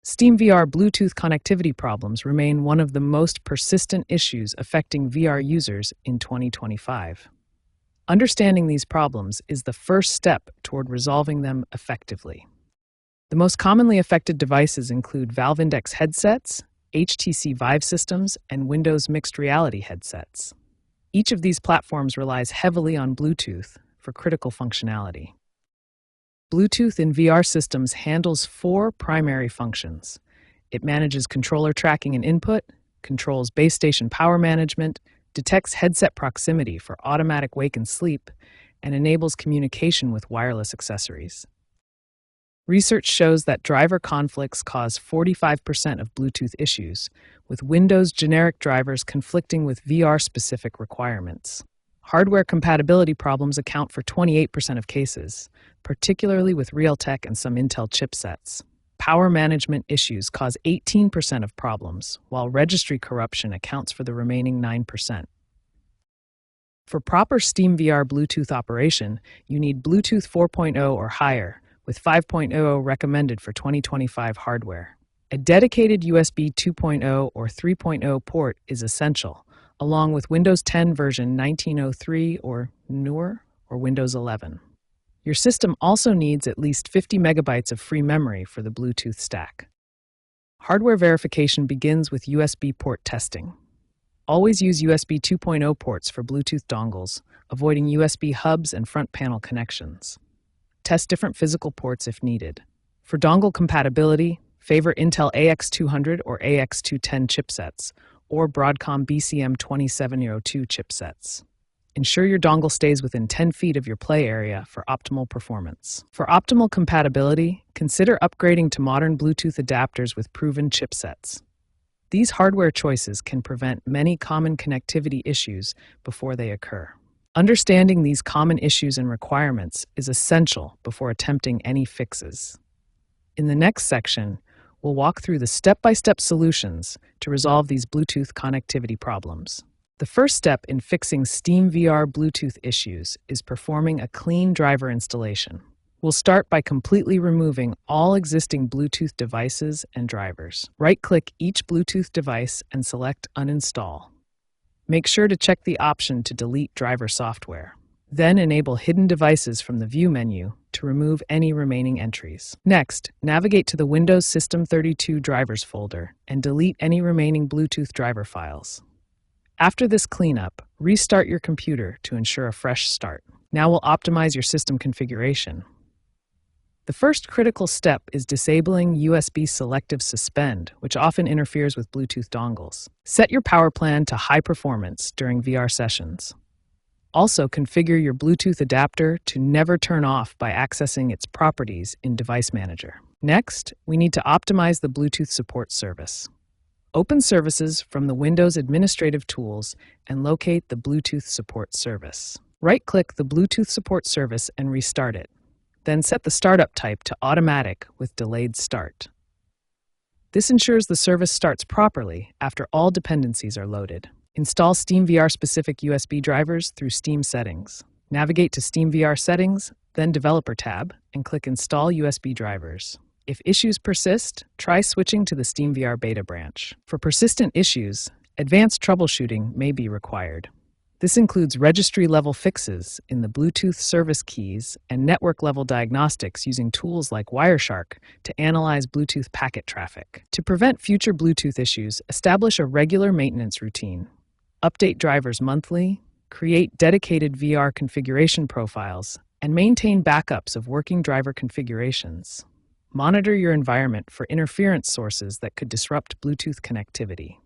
SteamVR Bluetooth connectivity problems remain one of the most persistent issues affecting VR users in 2025. Understanding these problems is the first step toward resolving them effectively. The most commonly affected devices include Valve Index headsets, HTC Vive systems, and Windows mixed reality headsets. Each of these platforms relies heavily on Bluetooth for critical functionality. Bluetooth in VR systems handles four primary functions. It manages controller tracking and input, controls base station power management, detects headset proximity for automatic wake and sleep, and enables communication with wireless accessories. Research shows that driver conflicts cause 45% of Bluetooth issues, with Windows generic drivers conflicting with VR-specific requirements. Hardware compatibility problems account for 28% of cases, particularly with Realtek and some Intel chipsets. Power management issues cause 18% of problems, while registry corruption accounts for the remaining 9%. For proper SteamVR Bluetooth operation, you need Bluetooth 4.0 or higher, with 5.0 recommended for 2025 hardware. A dedicated USB 2.0 or 3.0 port is essential, along with Windows 10 version 1903 or newer, or Windows 11. Your system also needs at least 50 megabytes of free memory for the Bluetooth stack. Hardware verification begins with USB port testing. Always use USB 2.0 ports for Bluetooth dongles, avoiding USB hubs and front panel connections. Test different physical ports if needed. For dongle compatibility, favor Intel AX200 or AX210 chipsets, or Broadcom BCM2702 chipsets. Ensure your dongle stays within 10 feet of your play area for optimal performance. For optimal compatibility, consider upgrading to modern Bluetooth adapters with proven chipsets. These hardware choices can prevent many common connectivity issues before they occur. Understanding these common issues and requirements is essential before attempting any fixes. In the next section, we'll walk through the step-by-step solutions to resolve these Bluetooth connectivity problems. The first step in fixing SteamVR Bluetooth issues is performing a clean driver installation. We'll start by completely removing all existing Bluetooth devices and drivers. Right-click each Bluetooth device and select Uninstall. Make sure to check the option to delete driver software. Then enable Hidden Devices from the View menu to remove any remaining entries. Next, navigate to the Windows System 32 Drivers folder and delete any remaining Bluetooth driver files. After this cleanup, restart your computer to ensure a fresh start. Now we'll optimize your system configuration. The first critical step is disabling USB Selective Suspend, which often interferes with Bluetooth dongles. Set your power plan to high performance during VR sessions. Also, configure your Bluetooth adapter to never turn off by accessing its properties in Device Manager. Next, we need to optimize the Bluetooth support service. Open Services from the Windows Administrative Tools and locate the Bluetooth Support Service. Right-click the Bluetooth Support Service and restart it. Then set the startup type to Automatic with Delayed Start. This ensures the service starts properly after all dependencies are loaded. Install SteamVR-specific USB drivers through Steam Settings. Navigate to SteamVR Settings, then Developer tab, and click Install USB drivers. If issues persist, try switching to the SteamVR Beta branch. For persistent issues, advanced troubleshooting may be required. This includes registry-level fixes in the Bluetooth service keys and network-level diagnostics using tools like Wireshark to analyze Bluetooth packet traffic. To prevent future Bluetooth issues, establish a regular maintenance routine. Update drivers monthly, create dedicated VR configuration profiles, and maintain backups of working driver configurations. Monitor your environment for interference sources that could disrupt Bluetooth connectivity.